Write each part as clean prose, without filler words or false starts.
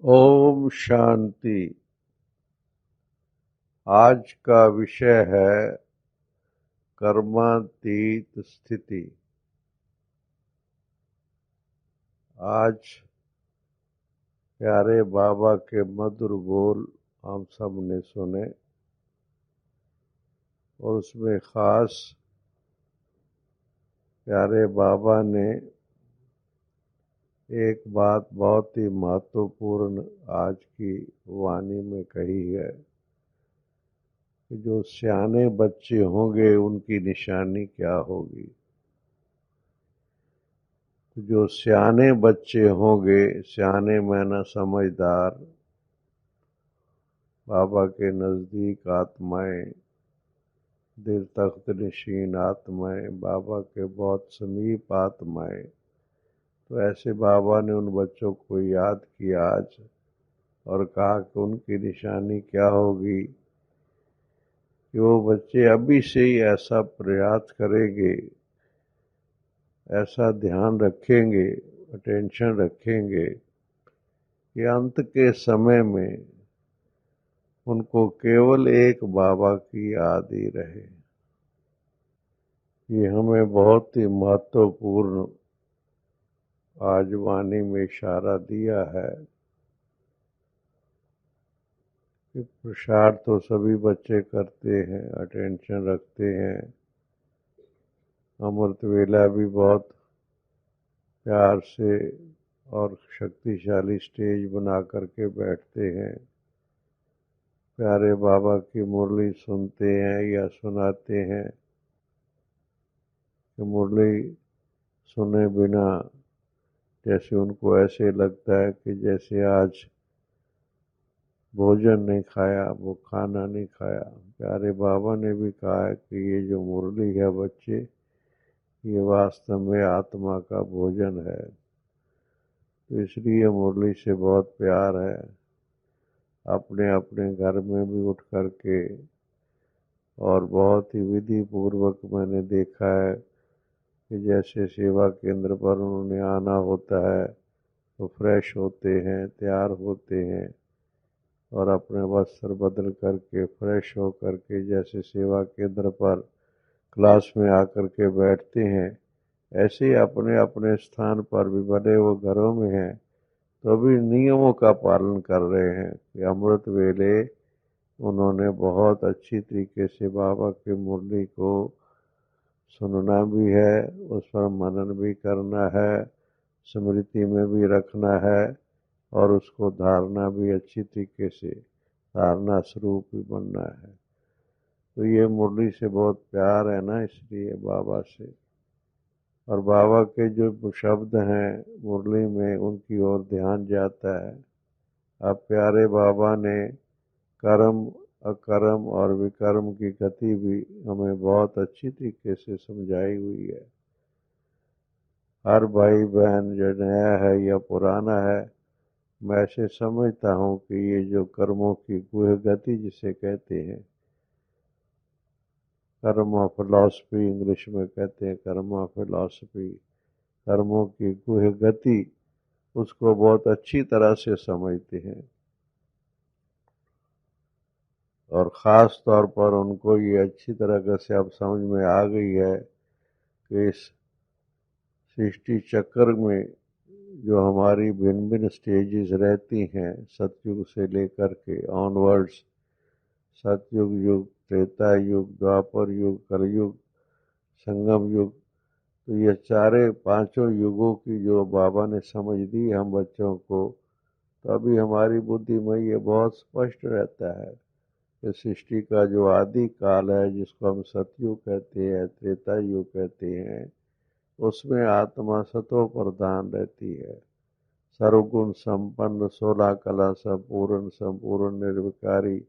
ओम शांति। आज का विषय है कर्मातीत स्थिति। आज प्यारे बाबा के मधुर बोल हम सब ने सुने और उसमें खास प्यारे बाबा ने एक बात बहुत ही महत्वपूर्ण आज की वाणी में कही है कि जो सियाने बच्चे होंगे उनकी निशानी क्या होगी। जो सियाने बच्चे होंगे, सियाने माना समझदार, बाबा के नज़दीक आत्माएं, दिल तख्त नशीन आत्माएं, बाबा के बहुत समीप आत्माएं, तो ऐसे बाबा ने उन बच्चों को याद किया आज और कहा कि उनकी निशानी क्या होगी कि वो बच्चे अभी से ही ऐसा प्रयास करेंगे, ऐसा ध्यान रखेंगे, अटेंशन रखेंगे कि अंत के समय में उनको केवल एक बाबा की याद ही रहे। ये हमें बहुत ही महत्वपूर्ण आज वाणी में इशारा दिया है कि प्रसाद तो सभी बच्चे करते हैं, अटेंशन रखते हैं, अमृत वेला भी बहुत प्यार से और शक्तिशाली स्टेज बना करके बैठते हैं, प्यारे बाबा की मुरली सुनते हैं या सुनाते हैं कि मुरली सुने बिना जैसे उनको ऐसे लगता है कि जैसे आज भोजन नहीं खाया, वो खाना नहीं खाया। प्यारे बाबा ने भी कहा है कि ये जो मुरली है बच्चे, ये वास्तव में आत्मा का भोजन है, तो इसलिए मुरली से बहुत प्यार है। अपने अपने घर में भी उठ करके और बहुत ही विधि पूर्वक मैंने देखा है कि जैसे सेवा केंद्र पर उन्होंने आना होता है तो फ्रेश होते हैं, तैयार होते हैं और अपने वस्त्र बदल करके फ्रेश हो करके जैसे सेवा केंद्र पर क्लास में आकर के बैठते हैं, ऐसे ही अपने अपने स्थान पर भी भले वो घरों में हैं तो भी नियमों का पालन कर रहे हैं कि अमृत वेले उन्होंने बहुत अच्छी तरीके से बाबा की मुरली को सुनना भी है, उस पर मनन भी करना है, स्मृति में भी रखना है और उसको धारणा भी अच्छी तरीके से धारणा स्वरूप भी बनना है। तो ये मुरली से बहुत प्यार है ना, इसलिए बाबा से। और बाबा के जो शब्द हैं मुरली में उनकी ओर ध्यान जाता है। अब प्यारे बाबा ने कर्म, अकर्म और विकर्म की गति भी हमें बहुत अच्छी तरीके से समझाई हुई है। हर भाई बहन जो नया है या पुराना है, मैं ऐसे समझता हूँ कि ये जो कर्मों की गुह गति जिसे कहते हैं, कर्म फिलॉसफी इंग्लिश में कहते हैं, कर्म फिलॉसफी, कर्मों की गुह गति, उसको बहुत अच्छी तरह से समझते हैं और ख़ास तौर पर उनको ये अच्छी तरह से अब समझ में आ गई है कि इस सृष्टि चक्र में जो हमारी भिन्न भिन्न स्टेजेस रहती हैं, सतयुग से लेकर के ऑनवर्ड्स, सतयुग युग, त्रेता युग, द्वापर युग, कलयुग, संगम युग, तो ये चारे पांचों युगों की जो बाबा ने समझ दी हम बच्चों को, तो अभी हमारी बुद्धि में ये बहुत स्पष्ट रहता है कि सृष्टि का जो आदि काल है जिसको हम सतयुग कहते हैं, त्रेता युग कहते हैं, उसमें आत्मा सतो प्रधान रहती है, सर्वगुण संपन्न, 16 कला संपूर्ण, संपूर्ण निर्विकारी,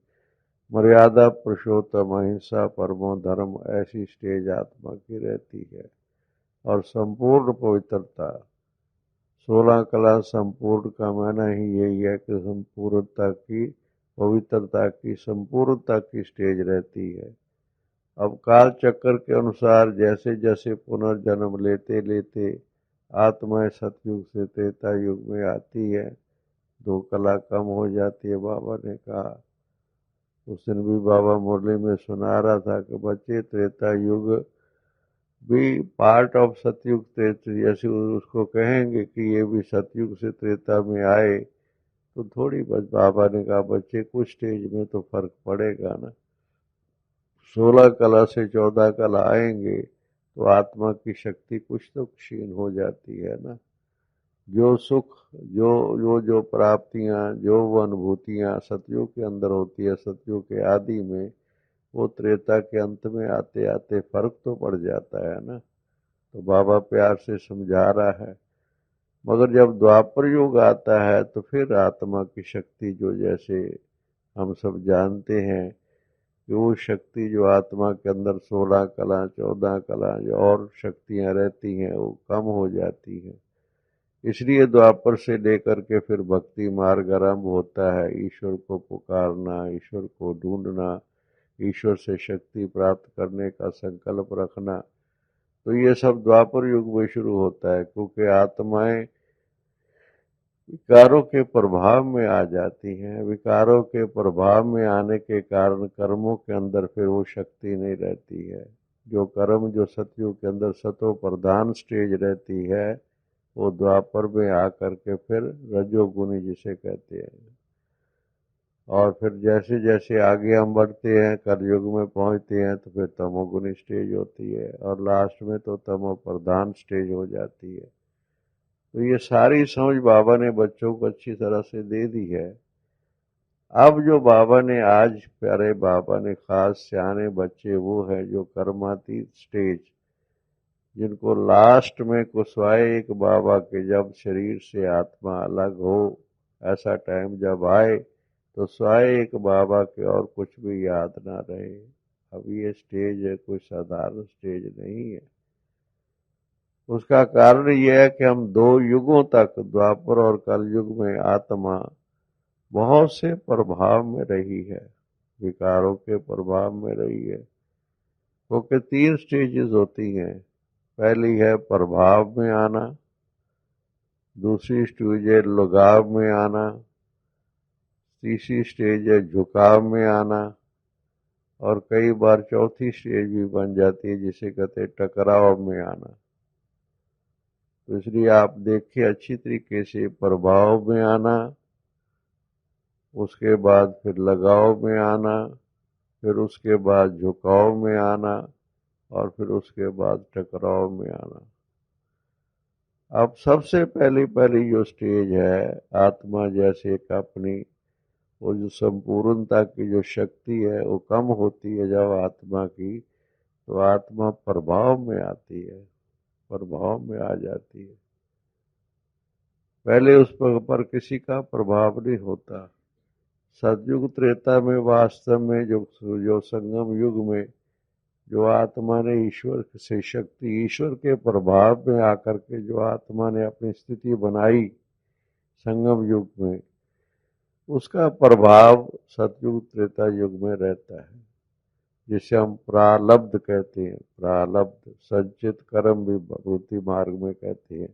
मर्यादा पुरुषोत्तम, अहिंसा परमो धर्म, ऐसी स्टेज आत्मा की रहती है। और संपूर्ण पवित्रता, 16 कला संपूर्ण का माना ही यही है कि संपूर्णता की, पवित्रता की, संपूर्णता की स्टेज रहती है। अब काल चक्र के अनुसार जैसे जैसे पुनर्जन्म लेते लेते आत्माएं सतयुग से त्रेता युग में आती है, दो कला कम हो जाती है, बाबा ने कहा। उस दिन भी बाबा मुरली में सुना रहा था कि बच्चे त्रेता युग भी पार्ट ऑफ सतयुग त्रेता, जैसे उसको कहेंगे कि ये भी सतयुग से त्रेता में आए तो थोड़ी बस, बाबा ने कहा बच्चे कुछ स्टेज में तो फर्क पड़ेगा ना। 16 कला से 14 कला आएंगे तो आत्मा की शक्ति कुछ तो क्षीण हो जाती है ना। जो सुख, जो प्राप्तियां, जो अनुभूतियां सतयुग के अंदर होती है, सतयुग के आदि में, वो त्रेता के अंत में आते आते फर्क तो पड़ जाता है ना। तो बाबा प्यार से समझा रहा है। मगर जब द्वापर युग आता है तो फिर आत्मा की शक्ति, जो जैसे हम सब जानते हैं कि वो शक्ति जो आत्मा के अंदर 16 कला, 14 कला जो और शक्तियां रहती हैं, वो कम हो जाती हैं। इसलिए द्वापर से लेकर के फिर भक्ति मार्ग आरंभ होता है। ईश्वर को पुकारना, ईश्वर को ढूंढना, ईश्वर से शक्ति प्राप्त करने का संकल्प रखना, तो ये सब द्वापर युग में शुरू होता है। क्योंकि आत्माएं विकारों के प्रभाव में आ जाती हैं। विकारों के प्रभाव में आने के कारण कर्मों के अंदर फिर वो शक्ति नहीं रहती है। जो कर्म जो सतयुग के अंदर सतो प्रधान स्टेज रहती है, वो द्वापर में आकर के फिर रजोगुनी जिसे कहते हैं। और फिर जैसे जैसे आगे हम बढ़ते हैं, कलयुग में पहुंचते हैं, तो फिर तमोगुनी स्टेज होती है और लास्ट में तो तमो प्रधान स्टेज हो जाती है। तो ये सारी समझ बाबा ने बच्चों को अच्छी तरह से दे दी है। अब जो बाबा ने आज प्यारे बाबा ने खास सियाने बच्चे वो है जो कर्मातीत स्टेज, जिनको लास्ट में कुशवाए एक बाबा के जब शरीर से आत्मा अलग हो, ऐसा टाइम जब आए तो स्वाय एक बाबा के और कुछ भी याद ना रहे। अब ये स्टेज है, कोई साधारण स्टेज नहीं है। उसका कारण यह है कि हम 2 युगों तक, द्वापर और कलयुग में, आत्मा बहुत से प्रभाव में रही है, विकारों के प्रभाव में रही है। क्योंकि 3 स्टेजेस होती हैं। पहली है प्रभाव में आना, दूसरी स्टेज है लगाव में आना, तीसरी स्टेज है झुकाव में आना, और कई बार चौथी स्टेज भी बन जाती है जिसे कहते हैं टकराव में आना। तो इसलिए आप देखिए अच्छी तरीके से, प्रभाव में आना, उसके बाद फिर लगाव में आना, फिर उसके बाद झुकाव में आना, और फिर उसके बाद टकराव में आना। अब सबसे पहली पहली जो स्टेज है, आत्मा जैसे एक अपनी वो जो संपूर्णता की जो शक्ति है वो कम होती है जब आत्मा की, तो आत्मा प्रभाव में आती है, प्रभाव में आ जाती है। पहले उस पर किसी का प्रभाव नहीं होता। सतयुग त्रेता में वास्तव में जो संगम युग में जो आत्मा ने ईश्वर से शक्ति, ईश्वर के प्रभाव में आकर के जो आत्मा ने अपनी स्थिति बनाई संगम युग में, उसका प्रभाव सतयुग त्रेता युग में रहता है, जिसे हम प्रारब्ध कहते हैं। प्रारब्ध संचित कर्म भी भूति मार्ग में कहते हैं।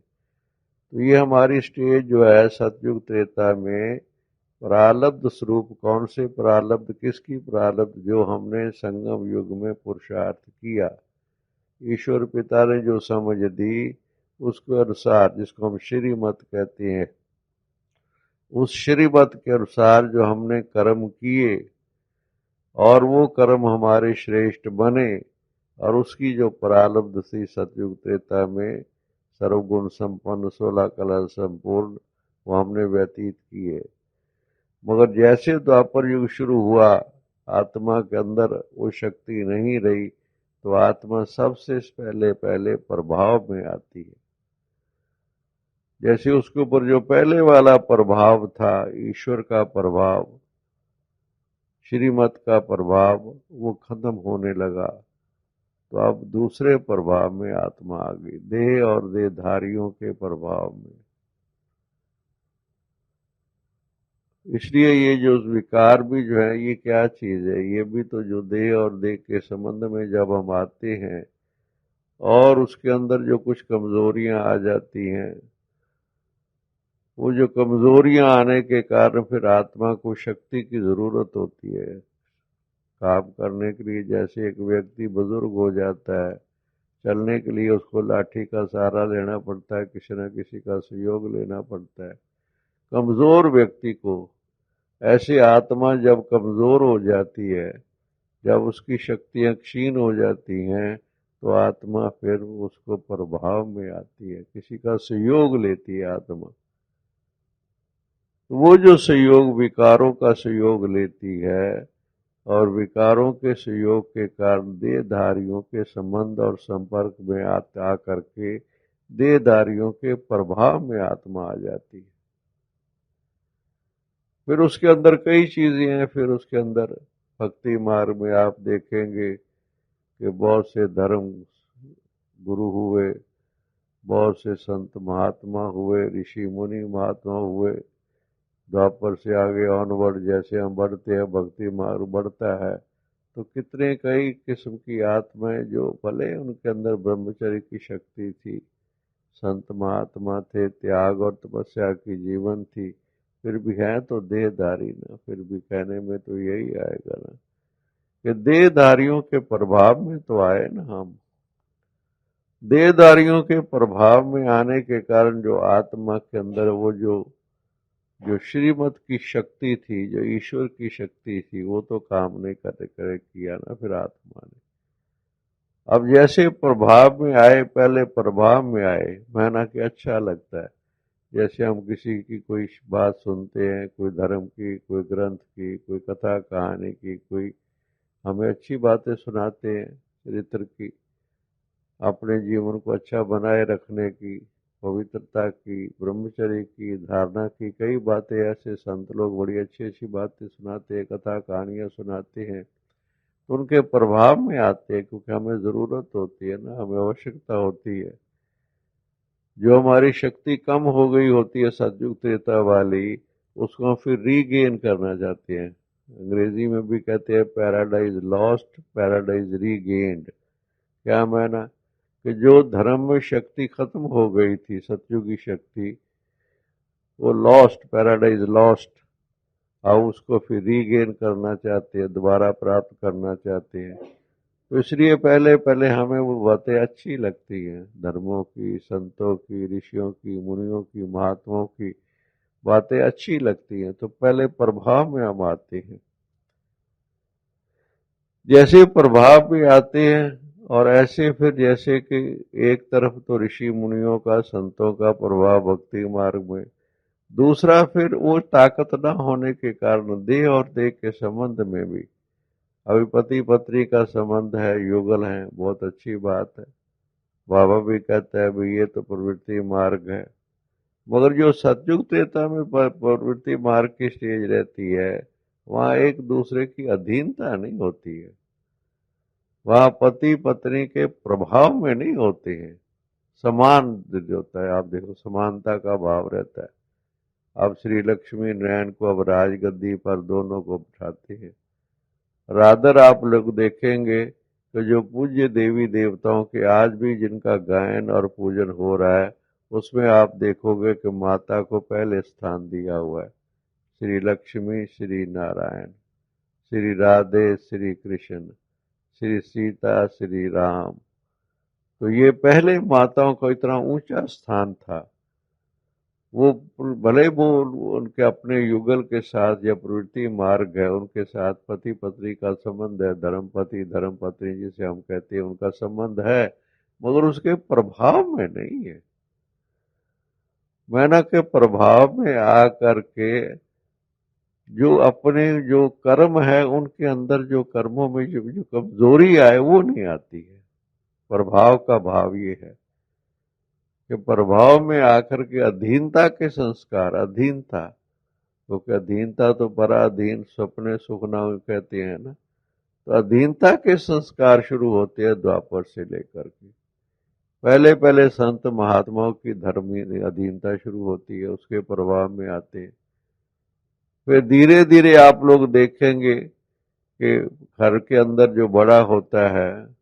तो ये हमारी स्टेज जो है सतयुग त्रेता में, प्रारब्ध स्वरूप। कौन से प्रारब्ध, किसकी प्रारब्ध? जो हमने संगम युग में पुरुषार्थ किया, ईश्वर पिता ने जो समझ दी उसके अनुसार, जिसको हम श्रीमत कहते हैं, उस श्रीमत के अनुसार जो हमने कर्म किए और वो कर्म हमारे श्रेष्ठ बने, और उसकी जो प्रारब्ध थी सतयुग त्रेता में सर्वगुण संपन्न 16 कला संपूर्ण, वो हमने व्यतीत किए। मगर जैसे द्वापर युग शुरू हुआ, आत्मा के अंदर वो शक्ति नहीं रही, तो आत्मा सबसे पहले पहले प्रभाव में आती है। जैसे उसके ऊपर जो पहले वाला प्रभाव था, ईश्वर का प्रभाव, श्रीमत का प्रभाव, वो खत्म होने लगा, तो अब दूसरे प्रभाव में आत्मा आ गई, देह और देहधारियों के प्रभाव में। इसलिए ये जो विकार भी जो है, ये क्या चीज है? ये भी तो जो देह और देह के संबंध में जब हम आते हैं और उसके अंदर जो कुछ कमजोरियां आ जाती हैं, वो जो कमजोरियां आने के कारण फिर आत्मा को शक्ति की जरूरत होती है काम करने के लिए। जैसे एक व्यक्ति बुजुर्ग हो जाता है, चलने के लिए उसको लाठी का सहारा लेना पड़ता है, किसी न किसी का सहयोग लेना पड़ता है। कमजोर व्यक्ति को ऐसी आत्मा जब कमजोर हो जाती है, जब उसकी शक्तियां क्षीण हो जाती हैं, तो आत्मा फिर उसको प्रभाव में आती है, किसी का सहयोग लेती है आत्मा। वो जो सहयोग विकारों का सहयोग लेती है, और विकारों के सहयोग के कारण देहधारियों के संबंध और संपर्क में आ करके देहधारियों के प्रभाव में आत्मा आ जाती है। फिर उसके अंदर कई चीजें हैं। फिर उसके अंदर भक्ति मार्ग में आप देखेंगे कि बहुत से धर्म गुरु हुए, बहुत से संत महात्मा हुए, ऋषि मुनि महात्मा हुए। द्वापर से आगे ऑनवर्ड जैसे हम बढ़ते हैं, भक्ति मार्ग बढ़ता है, तो कितने कई किस्म की आत्माएं जो भले उनके अंदर ब्रह्मचर्य की शक्ति थी, संत महात्मा थे, त्याग और तपस्या की जीवन थी, फिर भी हैं तो देहधारी ना। फिर भी कहने में तो यही आएगा ना कि देहधारियों के प्रभाव में तो आए ना हम। देहधारियों के प्रभाव में आने के कारण जो आत्मा के अंदर वो जो श्रीमत की शक्ति थी, जो ईश्वर की शक्ति थी, वो तो काम नहीं करे किया ना फिर आत्मा ने। अब जैसे प्रभाव में आए, पहले प्रभाव में आए, माना कि अच्छा लगता है। जैसे हम किसी की कोई बात सुनते हैं, कोई धर्म की, कोई ग्रंथ की, कोई कथा कहानी की, कोई हमें अच्छी बातें सुनाते हैं चरित्र की, अपने जीवन को अच्छा बनाए रखने की, पवित्रता की, ब्रह्मचर्य की, धारणा की, कई बातें ऐसे संत लोग बड़ी अच्छी अच्छी बातें सुनाते हैं, कथा कहानियां सुनाते हैं, तो उनके प्रभाव में आते हैं, क्योंकि हमें जरूरत होती है ना, हमें आवश्यकता होती है। जो हमारी शक्ति कम हो गई होती है सतयुग त्रेता वाली, उसको हम फिर रीगेन करना चाहते हैं। अंग्रेजी में भी कहते हैं पैराडाइज लॉस्ट, पैराडाइज रीगेन्ड। क्या माना कि जो धर्म में शक्ति खत्म हो गई थी, सतयुगी शक्ति, वो लॉस्ट, पैराडाइज लॉस्ट, अब उसको फिर रीगेन करना चाहते हैं, दोबारा प्राप्त करना चाहते हैं। तो इसलिए पहले पहले हमें वो बातें अच्छी लगती हैं, धर्मों की, संतों की, ऋषियों की, मुनियों की, महात्माओं की बातें अच्छी लगती हैं, तो पहले प्रभाव में हम आते हैं। जैसे प्रभाव में आते हैं, और ऐसे फिर जैसे कि एक तरफ तो ऋषि मुनियों का, संतों का प्रभाव भक्ति मार्ग में, दूसरा फिर वो ताकत न होने के कारण देह और देह के संबंध में भी, अभी पति पत्नी का संबंध है, युगल है, बहुत अच्छी बात है। बाबा भी कहता है भाई ये तो प्रवृत्ति मार्ग है, मगर जो सतयुग त्रेता में प्रवृत्ति मार्ग की स्टेज रहती है, वहां एक दूसरे की अधीनता नहीं होती है, वहां पति पत्नी के प्रभाव में नहीं होते हैं, समान जो होता है, आप देखो समानता का भाव रहता है। अब श्री लक्ष्मी नारायण को अब राजगद्दी पर दोनों को बिठाते हैं। रादर आप लोग देखेंगे कि जो पूज्य देवी देवताओं के आज भी जिनका गायन और पूजन हो रहा है, उसमें आप देखोगे कि माता को पहले स्थान दिया हुआ है। श्री लक्ष्मी, श्री नारायण, श्री राधे, श्री कृष्ण, श्री सीता, श्री राम, तो ये पहले माताओं का इतना ऊंचा स्थान था। वो भले वो उनके अपने युगल के साथ या प्रवृत्ति मार्ग है, उनके साथ पति पत्नी का संबंध है, धर्मपति धर्मपत्नी जिसे हम कहते हैं, उनका संबंध है, मगर उसके प्रभाव में नहीं है। मैंने के प्रभाव में आ करके जो अपने जो कर्म है, उनके अंदर जो कर्मों में जो कमजोरी आए, वो नहीं आती है। प्रभाव का भाव ये है कि प्रभाव में आकर के अधीनता के संस्कार, अधीनता, क्योंकि अधीनता तो पराधीन, स्वप्ने सुखना कहते हैं ना, तो अधीनता के संस्कार शुरू होते हैं द्वापर से लेकर के। पहले पहले संत महात्माओं की धर्मी अधीनता शुरू होती है, उसके प्रभाव में आते हैं। फिर धीरे धीरे आप लोग देखेंगे कि घर के अंदर जो बड़ा होता है,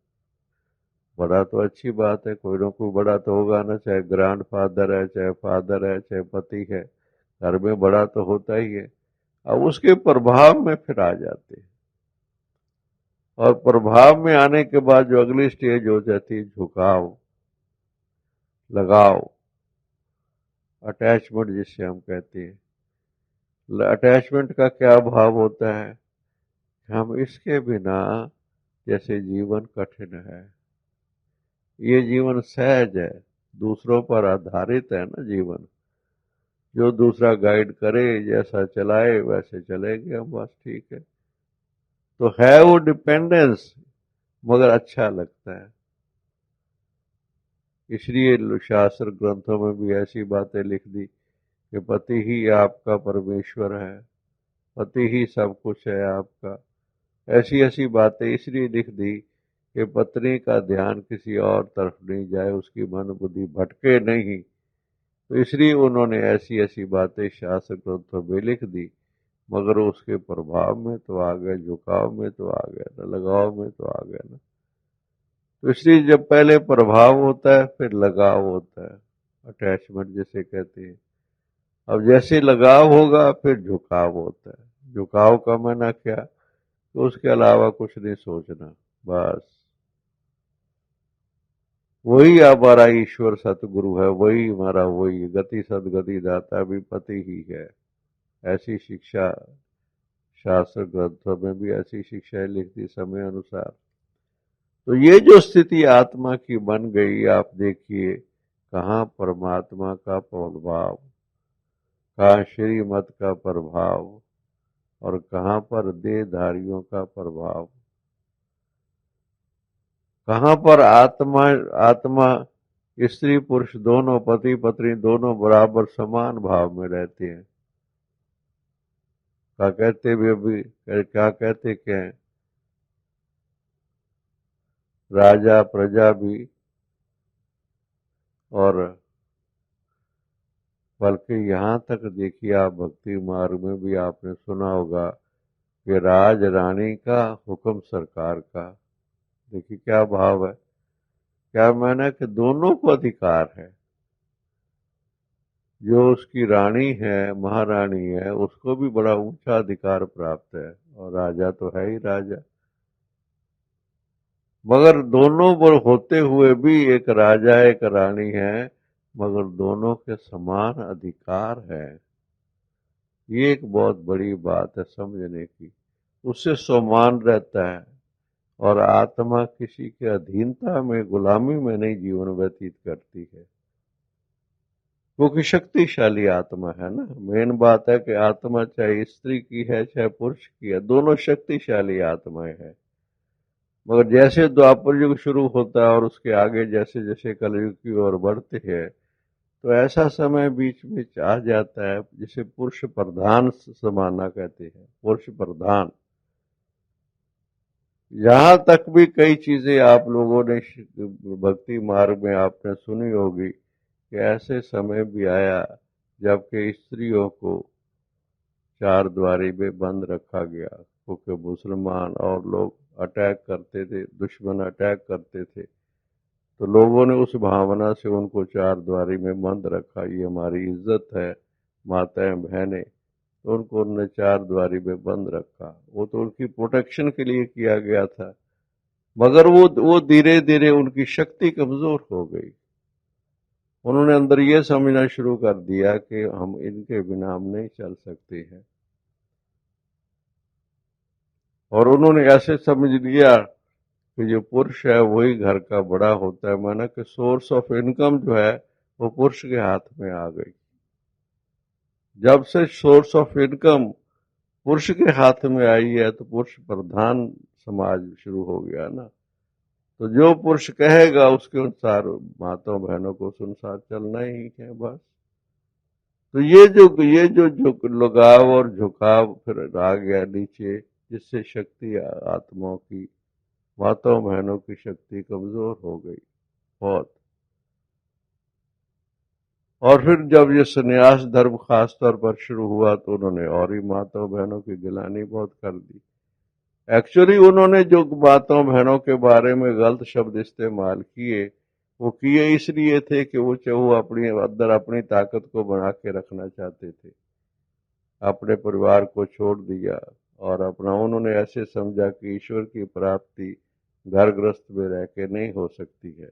बड़ा तो अच्छी बात है, कोई ना कोई बड़ा तो होगा ना, चाहे ग्रैंड फादर है, चाहे फादर है, चाहे पति है, घर में बड़ा तो होता ही है। अब उसके प्रभाव में फिर आ जाते हैं, और प्रभाव में आने के बाद जो अगली स्टेज हो जाती है झुकाव, लगाव, अटैचमेंट जिसे हम कहते हैं। अटैचमेंट का क्या भाव होता है? हम इसके बिना जैसे जीवन कठिन है, ये जीवन सहज है, दूसरों पर आधारित है ना जीवन। जो दूसरा गाइड करे, जैसा चलाए वैसे चलेंगे हम, बस ठीक है। तो है वो डिपेंडेंस, मगर अच्छा लगता है। इसलिए शास्त्र ग्रंथों में भी ऐसी बातें लिख दी कि पति ही आपका परमेश्वर है, पति ही सब कुछ है आपका। ऐसी ऐसी बातें इसलिए लिख दी कि पत्नी का ध्यान किसी और तरफ नहीं जाए, उसकी मन बुद्धि भटके नहीं। तो इसलिए उन्होंने ऐसी ऐसी बातें शास्त्र ग्रंथों में लिख दी, मगर उसके प्रभाव में तो आ गए, झुकाव में तो आ गया ना, लगाव में तो आ गया ना। तो इसलिए जब पहले प्रभाव होता है फिर लगाव होता है, अटैचमेंट जिसे कहते हैं। अब जैसे लगाव होगा फिर झुकाव होता है। झुकाव का माना क्या? तो उसके अलावा कुछ नहीं सोचना, बस वही हमारा ईश्वर सतगुरु है, वही हमारा, वही गति सदगति दाता भी पति ही है। ऐसी शिक्षा शास्त्र ग्रंथों में भी ऐसी शिक्षाएं लिखती समय अनुसार। तो ये जो स्थिति आत्मा की बन गई, आप देखिए कहाँ परमात्मा का प्रभाव, कहाँ श्रीमत का प्रभाव, और कहाँ पर देहधारियों का प्रभाव। कहाँ पर आत्मा, आत्मा स्त्री पुरुष दोनों, पति पत्नी दोनों बराबर समान भाव में रहते हैं। क्या कहते भी, क्या कहते क्या है, राजा प्रजा भी, और बल्कि यहाँ तक देखिए आप भक्ति मार्ग में भी आपने सुना होगा कि राज रानी का हुक्म सरकार का। देखिए क्या भाव है, क्या माना कि दोनों को अधिकार है। जो उसकी रानी है, महारानी है, उसको भी बड़ा ऊंचा अधिकार प्राप्त है, और राजा तो है ही राजा। मगर दोनों पर होते हुए भी एक राजा एक रानी है, मगर दोनों के समान अधिकार है। ये एक बहुत बड़ी बात है समझने की। उससे सम्मान रहता है, और आत्मा किसी के अधीनता में, गुलामी में नहीं जीवन व्यतीत करती है, क्योंकि शक्तिशाली आत्मा है ना। मेन बात है कि आत्मा चाहे स्त्री की है चाहे पुरुष की है, दोनों शक्तिशाली आत्माएं हैं। मगर जैसे द्वापर युग शुरू होता है और उसके आगे जैसे जैसे कलयुग की ओर बढ़ते हैं, तो ऐसा समय बीच में आ जाता है जिसे पुरुष प्रधान जमाना कहते हैं, पुरुष प्रधान। यहाँ तक भी कई चीजें आप लोगों ने भक्ति मार्ग में आपने सुनी होगी कि ऐसे समय भी आया जबकि स्त्रियों को चार द्वारी में बंद रखा गया, क्योंकि मुसलमान और लोग अटैक करते थे, दुश्मन अटैक करते थे। तो लोगों ने उस भावना से उनको चार द्वारी में बंद रखा, ये हमारी इज्जत है, माताएं बहनें, तो उनको उन्होंने चार द्वारी में बंद रखा। वो तो उनकी प्रोटेक्शन के लिए किया गया था, मगर वो धीरे धीरे उनकी शक्ति कमजोर हो गई। उन्होंने अंदर ये समझना शुरू कर दिया कि हम इनके बिना हम नहीं चल सकते हैं, और उन्होंने ऐसे समझ लिया कि जो पुरुष है वही घर का बड़ा होता है। माना कि सोर्स ऑफ इनकम जो है वो पुरुष के हाथ में आ गई। जब से सोर्स ऑफ इनकम पुरुष के हाथ में आई है तो पुरुष प्रधान समाज शुरू हो गया ना। तो जो पुरुष कहेगा उसके अनुसार माताओं बहनों को उस अनुसार चलना ही है, बस। तो ये जो लगाव और झुकाव फिर आ गया नीचे, जिससे शक्ति आत्माओं की, माताओं बहनों की शक्ति कमजोर हो गई बहुत। और फिर जब ये संन्यास धर्म खास तौर पर शुरू हुआ तो उन्होंने और ही माताओं बहनों की गिलानी बहुत कर दी। एक्चुअली उन्होंने जो माताओं बहनों के बारे में गलत शब्द इस्तेमाल किए, वो किए इसलिए थे कि वो अपनी अंदर अपनी ताकत को बना के रखना चाहते थे। अपने परिवार को छोड़ दिया और अपना उन्होंने ऐसे समझा कि ईश्वर की प्राप्ति घर गृहस्थ में रह के नहीं हो सकती है।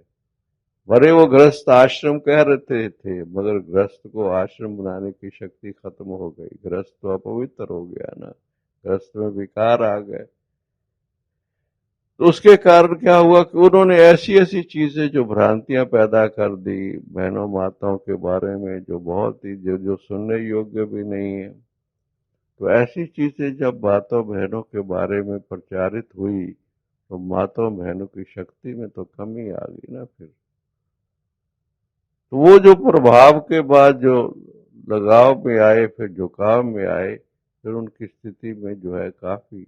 भले वो गृहस्थ आश्रम कह रहे थे, मगर गृहस्थ को आश्रम बनाने की शक्ति खत्म हो गई। गृहस्थ तो अपवित्र हो गया ना, गृहस्थ में विकार आ गए। तो उसके कारण क्या हुआ कि उन्होंने ऐसी ऐसी चीजें जो भ्रांतियां पैदा कर दी बहनों माताओं के बारे में, जो बहुत ही जो सुनने योग्य भी नहीं है। तो ऐसी चीजें जब माताओं बहनों के बारे में प्रचारित हुई तो माताओं बहनों की शक्ति में तो कमी आ गई ना। फिर तो वो जो प्रभाव के बाद जो लगाव में आए, फिर झुकाव में आए, फिर उनकी स्थिति में जो है काफी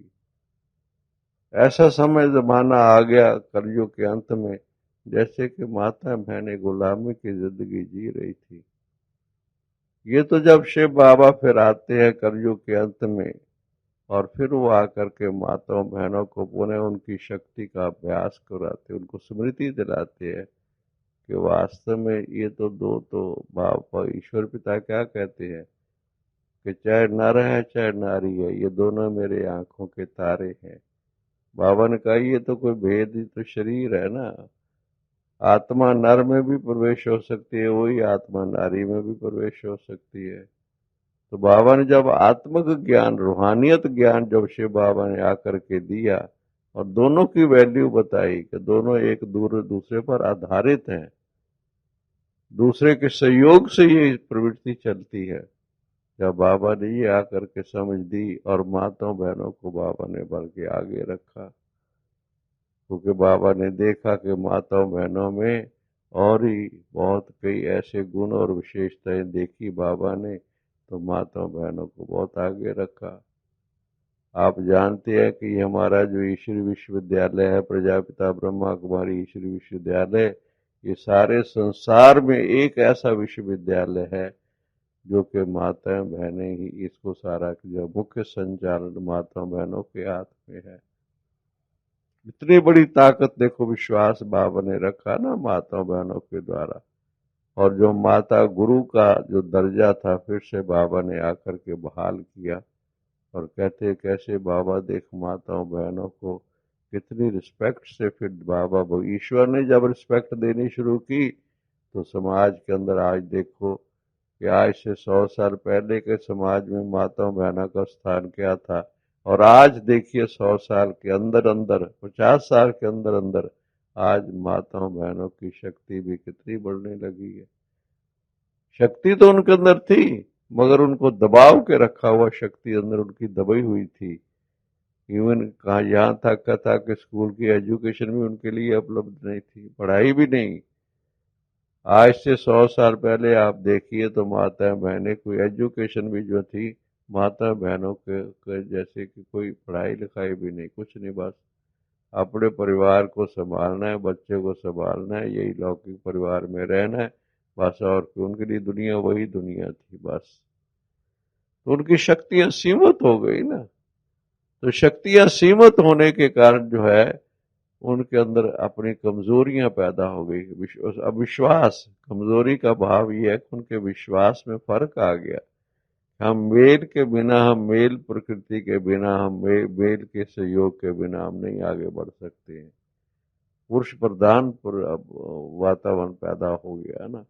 ऐसा समय जमाना आ गया कलयुग के अंत में, जैसे कि माता बहनें गुलामी की जिंदगी जी रही थी। ये तो जब शिव बाबा फिर आते हैं कलयुग के अंत में, और फिर वो आकर के माताओं बहनों को पुनः उनकी शक्ति का अभ्यास कराते, उनको स्मृति दिलाते हैं कि वास्तव में ये तो दो तो बाबा ईश्वर पिता क्या कहते हैं कि चाहे नर है चाहे नारी है, ये दोनों मेरे आंखों के तारे हैं। बाबा ने कहा ये तो कोई भेद ही तो शरीर है ना, आत्मा नर में भी प्रवेश हो सकती है, वही आत्मा नारी में भी प्रवेश हो सकती है। तो बाबा ने जब आत्मिक ज्ञान रूहानियत ज्ञान जब शिव बाबा ने आकर के दिया और दोनों की वैल्यू बताई कि दोनों एक दूसरे पर आधारित हैं, दूसरे के सहयोग से ये प्रवृत्ति चलती है, जब बाबा ने ये आकर के समझ दी और माताओं बहनों को बाबा ने बल के आगे रखा, क्योंकि बाबा ने देखा कि माताओं बहनों में और ही बहुत कई ऐसे गुण और विशेषताएं देखी बाबा ने, तो माताओं बहनों को बहुत आगे रखा। आप जानते हैं कि हमारा जो ईश्वरी विश्वविद्यालय है, प्रजापिता ब्रह्मा कुमारी ईश्वरी विश्वविद्यालय, ये सारे संसार में एक ऐसा विश्वविद्यालय है जो कि माताएं बहनें ही इसको सारा जो मुख्य संचालन माताओं बहनों के हाथ में है। इतनी बड़ी ताकत देखो, विश्वास बाबा ने रखा ना माताओं बहनों के द्वारा। और जो माता गुरु का जो दर्जा था फिर से बाबा ने आकर के बहाल किया, और कहते कैसे बाबा देख माताओं बहनों को कितनी रिस्पेक्ट से फिर बाबा ईश्वर ने जब रिस्पेक्ट देनी शुरू की तो समाज के अंदर आज देखो कि आज से 100 साल पहले के समाज में माताओं बहनों का स्थान क्या था, और आज देखिए 100 साल के अंदर अंदर 50 साल के अंदर अंदर आज माताओं बहनों की शक्ति भी कितनी बढ़ने लगी है। शक्ति तो उनके अंदर थी, मगर उनको दबाव के रखा हुआ शक्ति अंदर उनकी दबी हुई थी। इवन कहा यहाँ तक का था कि स्कूल की एजुकेशन भी उनके लिए उपलब्ध नहीं थी, पढ़ाई भी नहीं। आज से 100 साल पहले आप देखिए तो माता बहनें कोई एजुकेशन भी जो थी, माता बहनों के जैसे कि कोई पढ़ाई लिखाई भी नहीं, कुछ नहीं, बस अपने परिवार को संभालना है, बच्चे को संभालना है, यही लौकिक परिवार में रहना है बस। और उनके लिए दुनिया वही दुनिया थी बस। तो उनकी शक्तियां सीमित हो गई ना। तो शक्तियां सीमित होने के कारण जो है उनके अंदर अपनी कमजोरियां पैदा हो गई। अविश्वास, कमजोरी का भाव यह है कि उनके विश्वास में फर्क आ गया। हम मेल के बिना, हम मेल प्रकृति के बिना, हम मेल के सहयोग के बिना हम नहीं आगे बढ़ सकते हैं। पुरुष प्रधान वातावरण पैदा हो गया ना।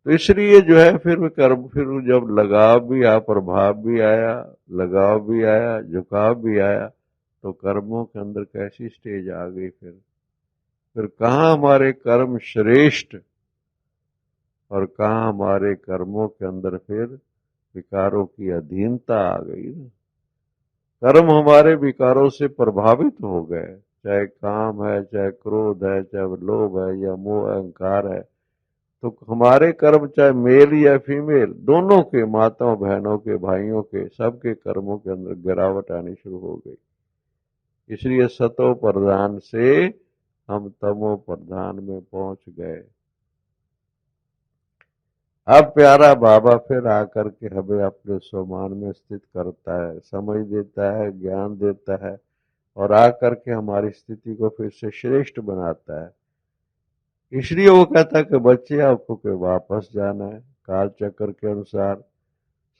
तो इसलिए जो है फिर कर्म, फिर जब लगाव भी आया, प्रभाव भी आया, लगाव भी आया, झुकाव भी आया, तो कर्मों के अंदर कैसी स्टेज आ गई। फिर कहाँ हमारे कर्म श्रेष्ठ और कहाँ हमारे कर्मों के अंदर फिर विकारों की अधीनता आ गई ना। कर्म हमारे विकारों से प्रभावित हो गए, चाहे काम है, चाहे क्रोध है, चाहे लोभ है, या मोह अहंकार है। तो हमारे कर्म चाहे मेल या फीमेल, दोनों के, माताओं बहनों के, भाइयों के, सबके कर्मों के अंदर गिरावट आनी शुरू हो गई। इसलिए सतो प्रधान से हम तमो प्रधान में पहुंच गए। अब प्यारा बाबा फिर आकर के हमें अपने स्वमान में स्थित करता है, समझ देता है, ज्ञान देता है, और आकर के हमारी स्थिति को फिर से श्रेष्ठ बनाता है। इसलिए वो कहता है कि बच्चे आपको के वापस जाना है काल चक्र के अनुसार।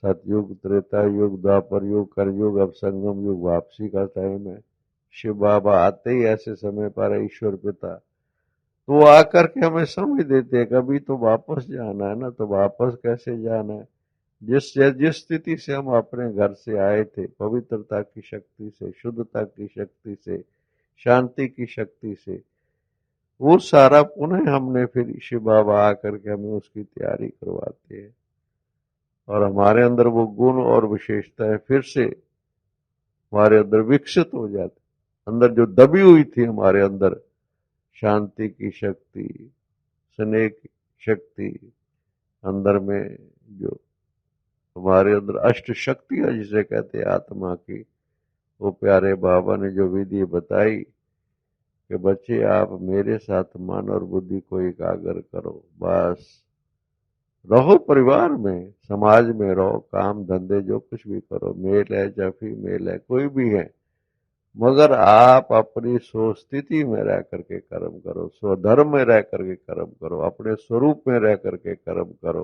सतयुग, त्रेता युग, द्वापर युग, कलयुग, अब संगम युग, वापसी का टाइम है। शिव बाबा आते ही ऐसे समय पर ईश्वर पिता, तो वो आकर के हमें समझ देते हैं कभी तो वापस जाना है ना, तो वापस कैसे जाना है। जिस जिस स्थिति से हम अपने घर से आए थे, पवित्रता की शक्ति से, शुद्धता की शक्ति से, शांति की शक्ति से, वो सारा पुनः हमने फिर शिव बाबा आकर के हमें उसकी तैयारी करवाते हैं और हमारे अंदर वो गुण और विशेषताएं फिर से हमारे अंदर विकसित हो जाती। अंदर जो दबी हुई थी हमारे अंदर शांति की शक्ति, स्नेह की शक्ति, अंदर में जो हमारे अंदर अष्ट शक्तियां जिसे कहते हैं आत्मा की, वो प्यारे बाबा ने जो विधि बताई कि बच्चे आप मेरे साथ मन और बुद्धि को एकाग्र करो, बस रहो परिवार में, समाज में रहो, काम धंधे जो कुछ भी करो, मेल है या फीमेल है, कोई भी है, मगर आप अपनी स्वस्थिति में रह करके कर्म करो, स्वधर्म में रह करके कर्म करो, अपने स्वरूप में रह करके कर्म करो।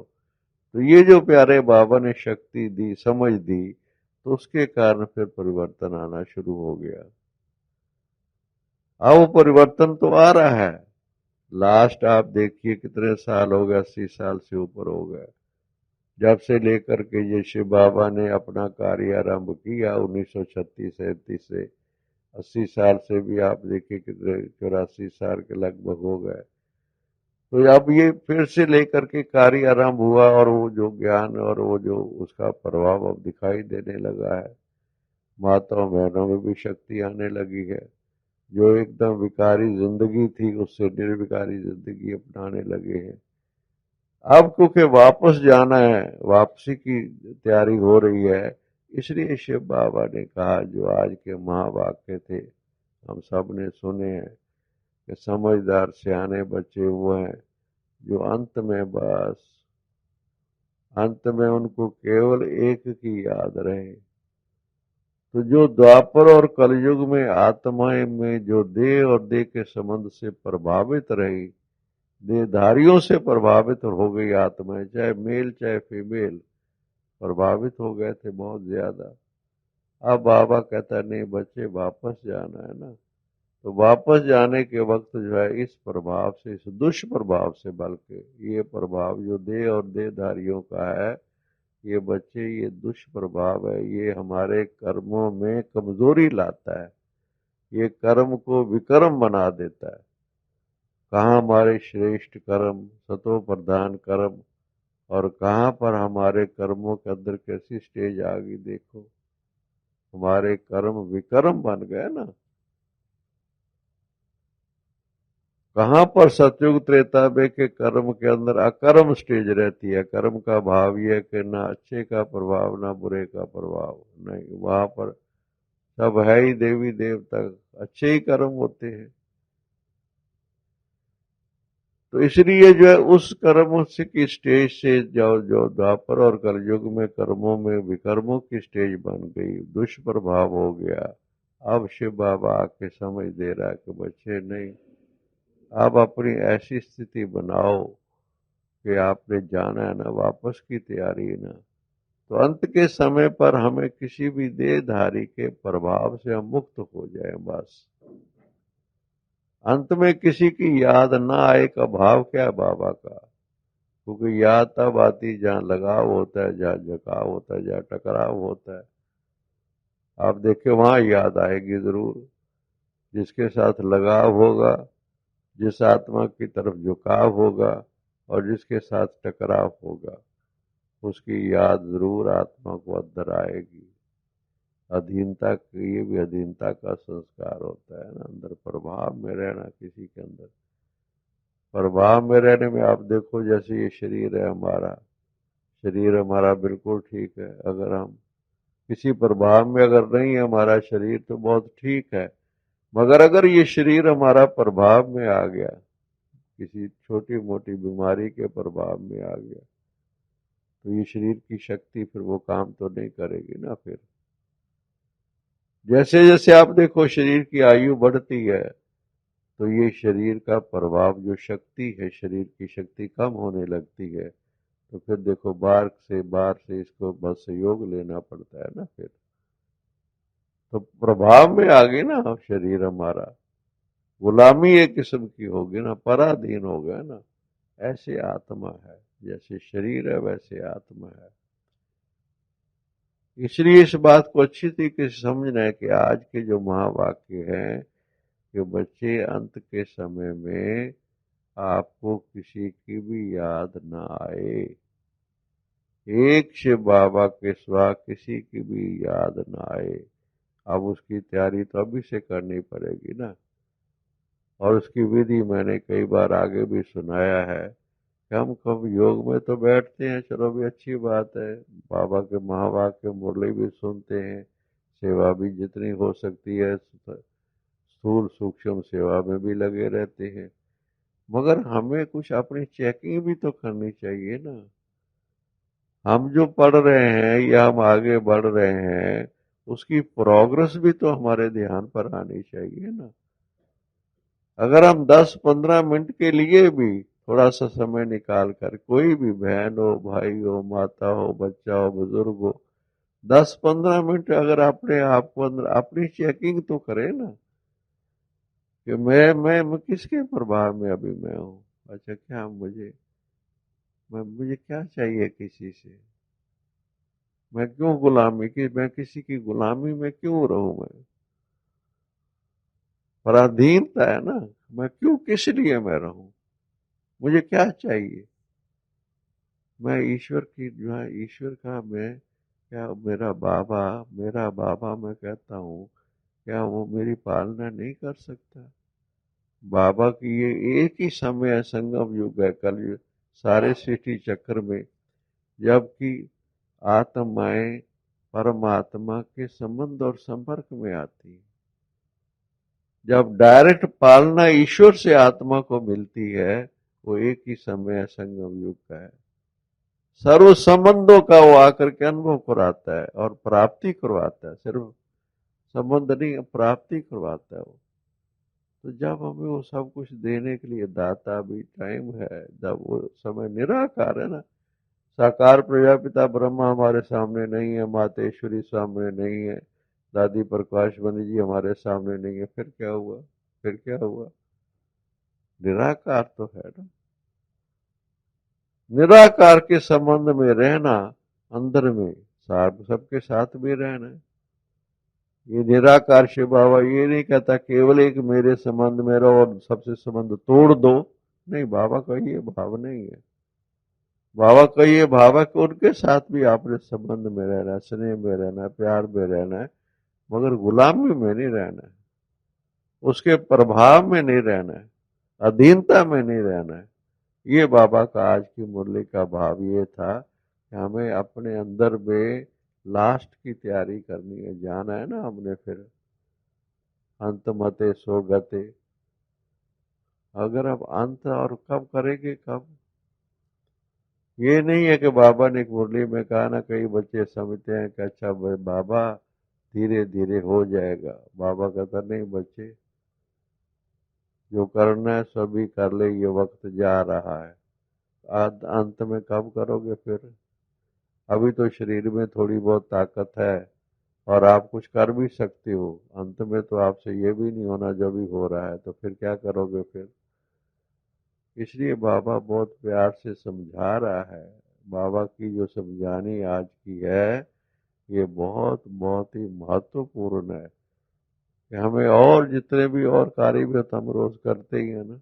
तो ये जो प्यारे बाबा ने शक्ति दी, समझ दी, तो उसके कारण फिर परिवर्तन आना शुरू हो गया। अब वो परिवर्तन तो आ रहा है। लास्ट आप देखिए कितने साल हो गए, 80 साल से ऊपर हो गए, जब से लेकर के ये शिव बाबा ने अपना कार्य आरंभ किया 1936-37 से, 80 साल से भी आप देखिए कितने 84 साल के लगभग हो गए। तो अब ये फिर से लेकर के कार्य आरंभ हुआ और वो जो ज्ञान और वो जो उसका प्रभाव अब दिखाई देने लगा है। माताओं बहनों में भी शक्ति आने लगी है। जो एकदम विकारी जिंदगी थी उससे निर्विकारी जिंदगी अपनाने लगे हैं। अब क्योंकि वापस जाना है, वापसी की तैयारी हो रही है, इसलिए शिव बाबा ने कहा जो आज के महावाक्य थे हम सब ने सुने हैं कि समझदार सियाने बच्चे वो हैं जो अंत में बस अंत में उनको केवल एक की याद रहे। तो जो द्वापर और कलयुग में आत्माएं में जो देह और देह के संबंध से प्रभावित रही, देहधारियों से प्रभावित हो गई आत्माएं, चाहे मेल चाहे फीमेल, प्रभावित हो गए थे बहुत ज्यादा। अब बाबा कहता नहीं बच्चे वापस जाना है ना, तो वापस जाने के वक्त जो है इस प्रभाव से, इस दुष्प्रभाव से, बल्कि ये प्रभाव जो देह और देहधारियों का है, ये बच्चे ये दुष्प्रभाव है, ये हमारे कर्मों में कमजोरी लाता है, ये कर्म को विकर्म बना देता है। कहाँ हमारे श्रेष्ठ कर्म, सतो प्रधान कर्म, और कहाँ पर हमारे कर्मों के अंदर कैसी स्टेज आ गई देखो, हमारे कर्म विकर्म बन गए ना। कहाँ पर सतयुग त्रेता में के कर्म के अंदर अकर्म स्टेज रहती है। कर्म का भाव यह कि ना अच्छे का प्रभाव ना बुरे का प्रभाव, नहीं, वहां पर सब है ही देवी देवता, अच्छे ही कर्म होते हैं। तो इसलिए जो है उस कर्म से की स्टेज से जो द्वापर और कलयुग में कर्मों में विकर्मों की स्टेज बन गई, दुष्प्रभाव हो गया। अब शिव बाबा आके समझ दे रहा है कि बच्चे नहीं, आप अपनी ऐसी स्थिति बनाओ कि आपने जाना है ना, वापस की तैयारी है ना, तो अंत के समय पर हमें किसी भी देहधारी के प्रभाव से हम मुक्त हो जाए, बस अंत में किसी की याद ना आए का भाव क्या है बाबा का। क्योंकि याद तब आती जहाँ लगाव होता है, जहाँ झुकाव होता है, जहाँ टकराव होता है। आप देखिए वहां याद आएगी जरूर। जिसके साथ लगाव होगा, जिस आत्मा की तरफ झुकाव होगा और जिसके साथ टकराव होगा, उसकी याद जरूर आत्मा को अंदर आएगी। अधीनता, ये भी अधीनता का संस्कार होता है ना, अंदर प्रभाव में रहना किसी के अंदर। प्रभाव में रहने में आप देखो, जैसे ये शरीर है हमारा, शरीर हमारा बिल्कुल ठीक है, अगर हम किसी प्रभाव में अगर नहीं है हमारा शरीर तो बहुत ठीक है। मगर अगर ये शरीर हमारा प्रभाव में आ गया, किसी छोटी मोटी बीमारी के प्रभाव में आ गया, तो ये शरीर की शक्ति फिर वो काम तो नहीं करेगी ना। फिर जैसे जैसे आप देखो शरीर की आयु बढ़ती है, तो ये शरीर का प्रभाव जो शक्ति है, शरीर की शक्ति कम होने लगती है। तो फिर देखो बार से इसको बस सहयोग लेना पड़ता है ना। फिर तो प्रभाव में आ गई ना शरीर हमारा, गुलामी एक किस्म की होगी ना, पराधीन हो गया ना। ऐसे आत्मा है, जैसे शरीर है वैसे आत्मा है। इसलिए इस बात को अच्छी तरीके से समझना है कि आज के जो महावाक्य हैं कि बच्चे अंत के समय में आपको किसी की भी याद ना आए, एक शिव बाबा के सिवा किसी की भी याद ना आए। अब उसकी तैयारी तो अभी से करनी पड़ेगी ना। और उसकी विधि मैंने कई बार आगे भी सुनाया है कि हम कब योग में तो बैठते हैं, चलो भी अच्छी बात है, बाबा के महावाक्य मुरली भी सुनते हैं, सेवा भी जितनी हो सकती है स्थूल सूक्ष्म सेवा में भी लगे रहते हैं, मगर हमें कुछ अपनी चेकिंग भी तो करनी चाहिए ना। हम जो पढ़ रहे हैं या हम आगे बढ़ रहे हैं, उसकी प्रोग्रेस भी तो हमारे ध्यान पर आनी चाहिए ना। अगर हम 10-15 मिनट के लिए भी थोड़ा सा समय निकाल कर, कोई भी बहन हो, भाई हो, माता हो, बच्चा हो, बुजुर्ग हो, 10-15 मिनट अगर अपने आप को अंदर अपनी चेकिंग तो करें ना कि मैं किसके प्रभाव में अभी मैं हूँ। अच्छा, क्या मुझे क्या चाहिए किसी से? मैं क्यों गुलामी की, मैं किसी की गुलामी में क्यों रहूं? मैं पराधीनता है ना। मैं क्यों, किस लिए मैं रहूं? मुझे क्या चाहिए? मैं ईश्वर की जो है, ईश्वर का मैं क्या, मेरा बाबा मैं कहता हूँ, क्या वो मेरी पालना नहीं कर सकता? बाबा की ये एक ही समय है, संगम युग है, कलयुग, सारे सृष्टि चक्र में, जबकि आत्माएं परमात्मा के संबंध और संपर्क में आती है। जब डायरेक्ट पालना ईश्वर से आत्मा को मिलती है, वो एक ही समय संगम युग का है। सर्व संबंधों का वो आकर के अनुभव कराता है और प्राप्ति करवाता है, सिर्फ संबंध नहीं, प्राप्ति करवाता है वो। तो जब हमें वो सब कुछ देने के लिए दाता भी टाइम है, जब वो समय निराकार है ना, साकार प्रजापिता ब्रह्मा हमारे सामने नहीं है, मातेश्वरी सामने नहीं है, दादी प्रकाश बनी जी हमारे सामने नहीं है, फिर क्या हुआ? फिर क्या हुआ? निराकार तो है ना। निराकार के संबंध में रहना, अंदर में सबके साथ भी रहना है। ये निराकार शिव बाबा ये नहीं कहता केवल एक मेरे संबंध में रहो और सबसे संबंध तोड़ दो। नहीं, बाबा का ये भाव नहीं है। बाबा का ये भाव है कि उनके साथ भी आपने संबंध में रहना है, स्नेह में रहना है, प्यार में रहना है, मगर गुलामी में नहीं रहना है, उसके प्रभाव में नहीं रहना है, अधीनता में नहीं रहना है। ये बाबा का आज की मुरली का भाव ये था कि हमें अपने अंदर में लास्ट की तैयारी करनी है, जाना है ना हमने फिर अंत मते सो गते। अगर अब अंत और कब करेंगे, कब? ये नहीं है कि बाबा ने एक मुरली में कहा ना, कई बच्चे समझते हैं कि अच्छा बाबा धीरे धीरे हो जाएगा। बाबा कहता नहीं बच्चे, जो करना है सभी कर ले, ये वक्त जा रहा है। अंत में कब करोगे फिर? अभी तो शरीर में थोड़ी बहुत ताकत है और आप कुछ कर भी सकते हो, अंत में तो आपसे ये भी नहीं होना जो भी हो रहा है, तो फिर क्या करोगे फिर? इसलिए बाबा बहुत प्यार से समझा रहा है। बाबा की जो समझानी आज की है, ये बहुत बहुत ही महत्वपूर्ण है कि हमें, और जितने भी और कार्य भी तो हम रोज करते ही है ना।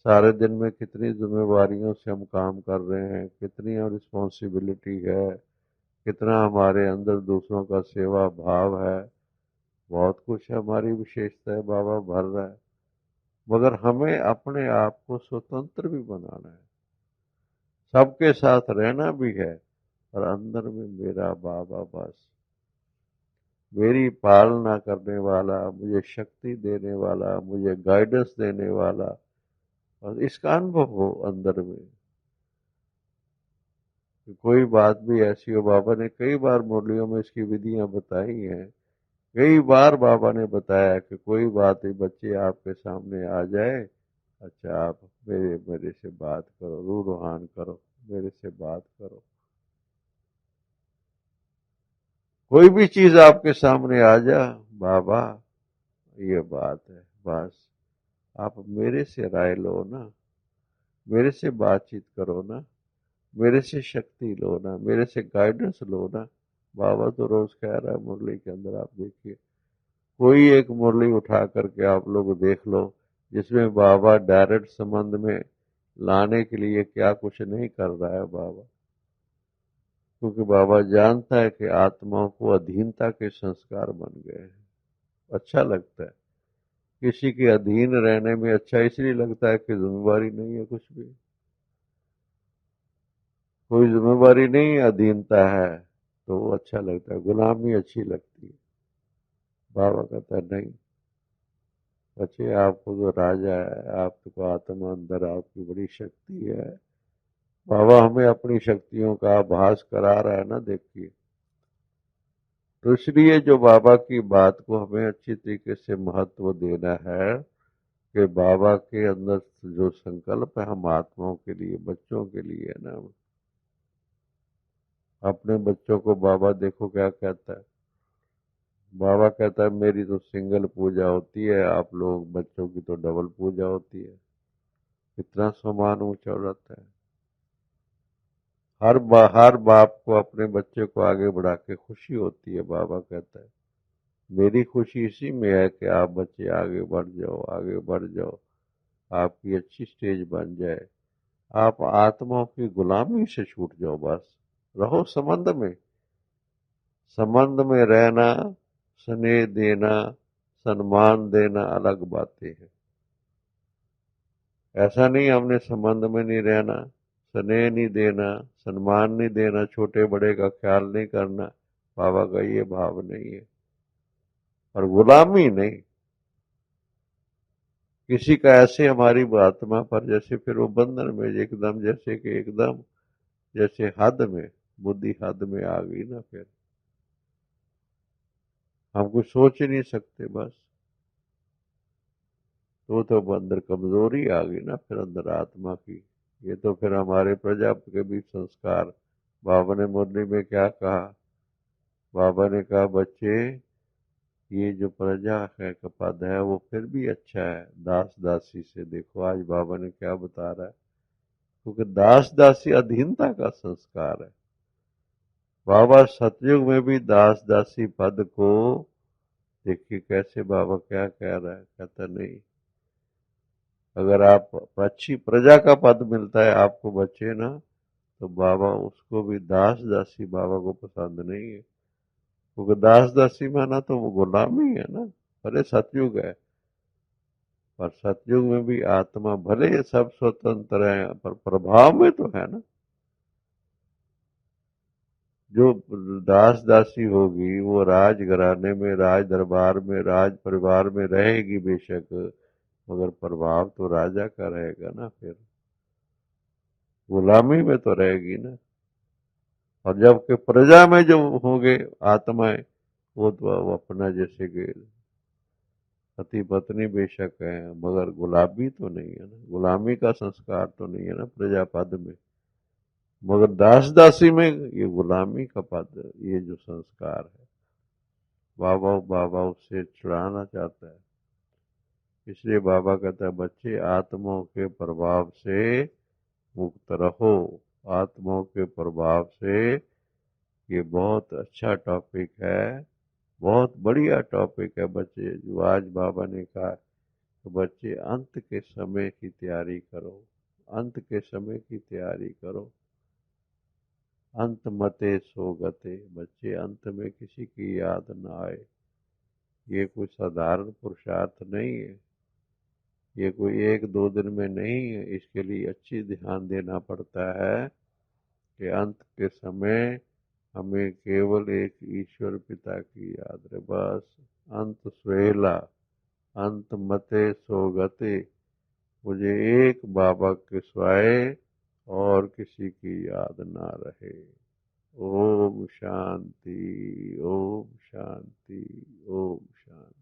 सारे दिन में कितनी जिम्मेवारियों से हम काम कर रहे हैं, कितनी और रिस्पॉन्सिबिलिटी है, कितना हमारे अंदर दूसरों का सेवा भाव है, बहुत कुछ है, हमारी विशेषता है, बाबा भर रहा है। मगर हमें अपने आप को स्वतंत्र भी बनाना है, सबके साथ रहना भी है, और अंदर में मेरा बाबा बस, मेरी पालना करने वाला, मुझे शक्ति देने वाला, मुझे गाइडेंस देने वाला, और इसका अनुभव हो अंदर में कि कोई बात भी ऐसी हो। बाबा ने कई बार मुरलियों में इसकी विधियां बताई हैं। कई बार बाबा ने बताया कि कोई बात ही बच्चे आपके सामने आ जाए, अच्छा आप मेरे मेरे से बात करो, रूहान करो, मेरे से बात करो। कोई भी चीज आपके सामने आ जा, बाबा ये बात है, बस आप मेरे से राय लो ना, मेरे से बातचीत करो ना, मेरे से शक्ति लो ना, मेरे से गाइडेंस लो ना। बाबा तो रोज कह रहा है मुरली के अंदर, आप देखिए कोई एक मुरली उठा करके आप लोग देख लो जिसमें बाबा डायरेक्ट संबंध में लाने के लिए क्या कुछ नहीं कर रहा है बाबा। क्योंकि बाबा जानता है कि आत्माओं को अधीनता के संस्कार बन गए हैं। अच्छा लगता है किसी के अधीन रहने में, अच्छा इसलिए लगता है कि जिम्मेवारी नहीं है कुछ भी, कोई जिम्मेवारी नहीं है, अधीनता है तो वो अच्छा लगता है, गुलामी अच्छी लगती है। बाबा कहता है नहीं बच्चे, आपको तो राजा है, आपको आत्मा अंदर, आपकी बड़ी शक्ति है। बाबा हमें अपनी शक्तियों का आभास करा रहा है ना, देखिए। तो इसलिए जो बाबा की बात को हमें अच्छी तरीके से महत्व देना है कि बाबा के अंदर जो संकल्प है हम आत्माओं के लिए, बच्चों के लिए है ना। अपने बच्चों को बाबा देखो क्या कहता है, बाबा कहता है मेरी तो सिंगल पूजा होती है, आप लोग बच्चों की तो डबल पूजा होती है। कितना सम्मान ऊंचा रहता है। हर बाप को अपने बच्चे को आगे बढ़ा के खुशी होती है। बाबा कहता है मेरी खुशी इसी में है कि आप बच्चे आगे बढ़ जाओ, आगे बढ़ जाओ, आपकी अच्छी स्टेज बन जाए, आप आत्माओं की गुलामी से छूट जाओ, बस रहो संबंध में। संबंध में रहना, स्नेह देना, सम्मान देना अलग बातें हैं। ऐसा नहीं हमने संबंध में नहीं रहना, स्नेह नहीं देना, सम्मान नहीं देना, छोटे बड़े का ख्याल नहीं करना, बाबा का ये भाव नहीं है। और गुलामी नहीं, किसी का ऐसे हमारी आत्मा पर जैसे फिर वो बंधन में एकदम, जैसे कि एकदम जैसे हद में, बुद्धि हद में आ गई ना, फिर हम कुछ सोच ही नहीं सकते बस। तो अंदर कमजोरी आ गई ना फिर अंदर आत्मा की। ये तो फिर हमारे प्रजापति के भी संस्कार। बाबा ने मुरली में क्या कहा, बाबा ने कहा बच्चे ये जो प्रजा है का पद है वो फिर भी अच्छा है दास दासी से। देखो आज बाबा ने क्या बता रहा है, क्योंकि दास दासी अधीनता का संस्कार है। बाबा सतयुग में भी दास दासी पद को देखिए कैसे बाबा क्या कह रहा है, कहता नहीं, अगर आप अच्छी प्रजा का पद मिलता है आपको बच्चे ना, तो बाबा उसको भी दास दासी बाबा को पसंद नहीं है। क्योंकि दास दासी माना तो वो गुलामी है ना। भले सतयुग है, पर सतयुग में भी आत्मा भले ये सब स्वतंत्र है पर प्रभाव में तो है ना। जो दास दासी होगी वो राज घराने में, राज दरबार में, राज परिवार में रहेगी बेशक, मगर प्रभाव तो राजा का रहेगा ना, फिर गुलामी में तो रहेगी ना। और जबकि प्रजा में जो होंगे आत्माएं, वो तो अब अपना जैसे कि पति पत्नी बेशक है, मगर गुलाबी तो नहीं है ना, गुलामी का संस्कार तो नहीं है ना प्रजा पद में। मगर दास दासी में ये गुलामी का पद, ये जो संस्कार है, बाबा बाबा उससे छुड़ाना चाहता है। इसलिए बाबा कहता है बच्चे आत्माओं के प्रभाव से मुक्त रहो। आत्माओं के प्रभाव से, ये बहुत अच्छा टॉपिक है, बहुत बढ़िया टॉपिक है बच्चे, जो आज बाबा ने कहा। तो बच्चे अंत के समय की तैयारी करो, अंत के समय की तैयारी करो। अंत मते सो गते, बच्चे अंत में किसी की याद न आए। ये कोई साधारण पुरुषार्थ नहीं है, ये कोई एक दो दिन में नहीं है। इसके लिए अच्छी ध्यान देना पड़ता है कि अंत के समय हमें केवल एक ईश्वर पिता की याद रहे, बस। अंत सुहेला, अंत मते सो गते, मुझे एक बाबा के सिवाय और किसी की याद ना रहे। ओम शांति, ओम शांति, ओम शांति।